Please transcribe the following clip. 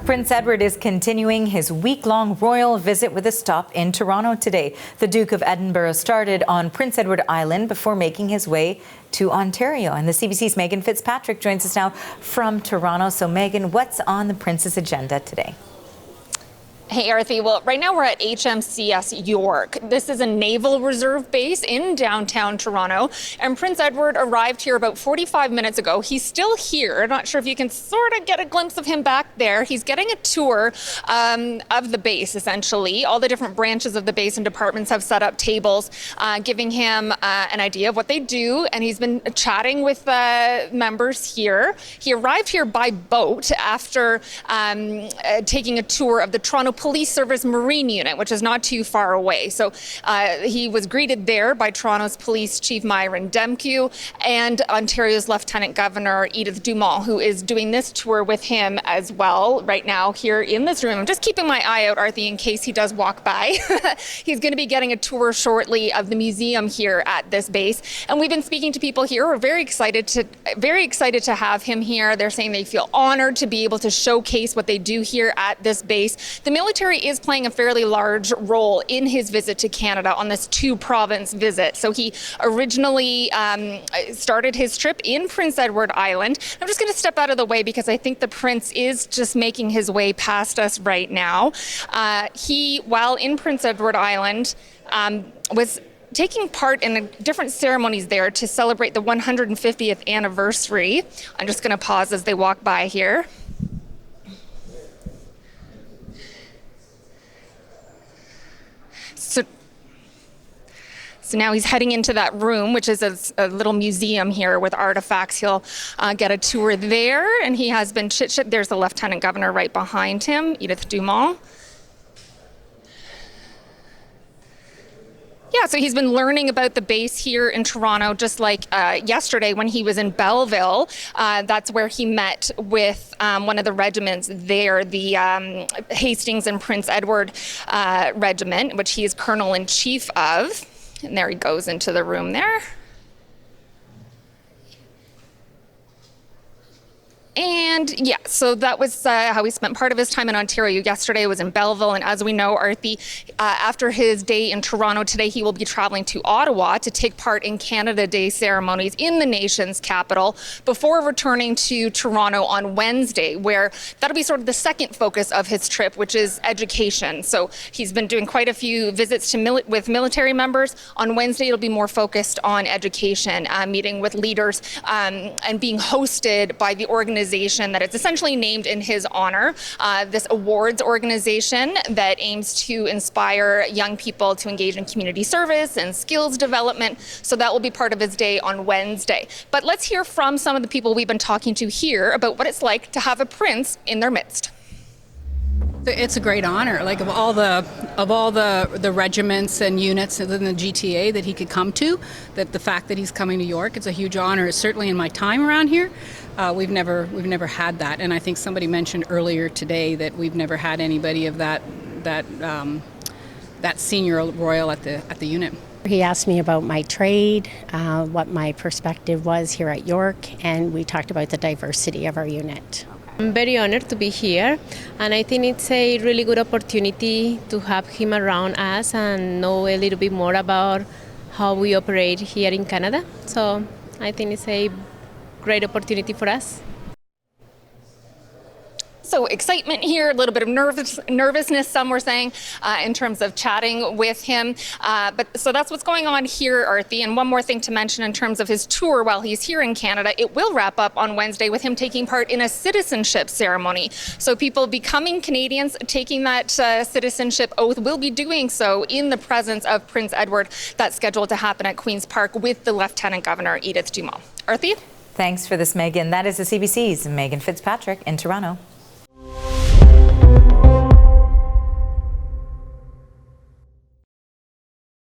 Prince Edward is continuing his week-long royal visit with a stop in Toronto today. The Duke of Edinburgh started on Prince Edward Island before making his way to Ontario. And the CBC's Megan Fitzpatrick joins us now from Toronto. So Megan, what's on the Prince's agenda today? Hey, Arthi. Well, right now we're at HMCS York. This is a naval reserve base in downtown Toronto. And Prince Edward arrived here about 45 minutes ago. He's still here. Not sure if you can sort of get a glimpse of him back there. He's getting a tour of the base, essentially. All the different branches of the base and departments have set up tables, giving him an idea of what they do. And he's been chatting with members here. He arrived here by boat after taking a tour of the Toronto Police Service Marine Unit, which is not too far away. So he was greeted there by Toronto's Police Chief Myron Demkew and Ontario's Lieutenant Governor Edith Dumont, who is doing this tour with him as well right now here in this room. I'm just keeping my eye out, Arthi, in case he does walk by. He's going to be getting a tour shortly of the museum here at this base. And we've been speaking to people here who are very excited to have him here. They're saying they feel honored to be able to showcase what they do here at this base. The military is playing a fairly large role in his visit to Canada on this two-province visit. So he originally started his trip in Prince Edward Island. I'm just going to step out of the way because I think the Prince is just making his way past us right now. He, while in Prince Edward Island, was taking part in different ceremonies there to celebrate the 150th anniversary. I'm just going to pause as they walk by here. So now he's heading into that room, which is a little museum here with artifacts. He'll get a tour there, and he has been chit-chat. There's the Lieutenant Governor right behind him, Edith Dumont. Yeah, so he's been learning about the base here in Toronto, just like yesterday when he was in Belleville. That's where he met with one of the regiments there, the Hastings and Prince Edward Regiment, which he is Colonel-in-Chief of. And there he goes into the room there. And yeah, so that was how he spent part of his time in Ontario. Yesterday was in Belleville, and as we know, Arthi, after his day in Toronto today, he will be traveling to Ottawa to take part in Canada Day ceremonies in the nation's capital before returning to Toronto on Wednesday, where that'll be sort of the second focus of his trip, which is education. So he's been doing quite a few visits to with military members. On Wednesday, it'll be more focused on education, meeting with leaders and being hosted by the organization that it's essentially named in his honor, this awards organization that aims to inspire young people to engage in community service and skills development. So that will be part of his day on Wednesday. But let's hear from some of the people we've been talking to here about what it's like to have a prince in their midst. It's a great honor. Like of all the regiments and units in the GTA that he could come to, that the fact that he's coming to York, it's a huge honor. Certainly in my time around here, we've never had that. And I think somebody mentioned earlier today that we've never had anybody of that senior royal at the unit. He asked me about my trade, what my perspective was here at York, and we talked about the diversity of our unit. I'm very honored to be here, and I think it's a really good opportunity to have him around us and know a little bit more about how we operate here in Canada. So I think it's a great opportunity for us. So excitement here, a little bit of nervousness, some were saying, in terms of chatting with him. So that's what's going on here, Arthi. And one more thing to mention in terms of his tour while he's here in Canada, it will wrap up on Wednesday with him taking part in a citizenship ceremony. So people becoming Canadians, taking that citizenship oath, will be doing so in the presence of Prince Edward. That's scheduled to happen at Queen's Park with the Lieutenant Governor, Edith Dumont. Arthi? Thanks for this, Megan. That is the CBC's Megan Fitzpatrick in Toronto.